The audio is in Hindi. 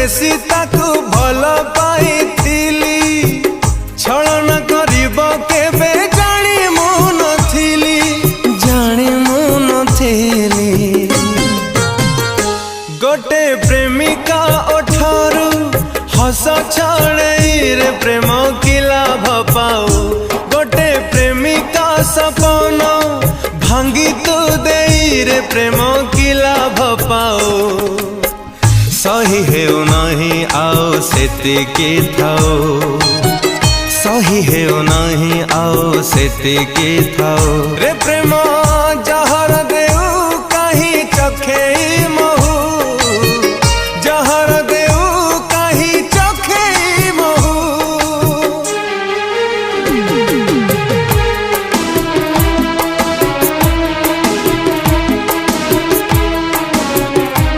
बेसी ताकू भल पाइथिली छलन करिब केबे जानी मु नथिली गोटे प्रेमिका ओठारू हस छाड़े रे प्रेम की लाभ पाओ गोटे प्रेमिका सपन भांगी तू दे रे प्रेम की लाभ पाओ सही हेउ नहीं आओ सेतिकी थाओ सही हेउ नहीं आओ सेतिकी थाओ रे प्रेम।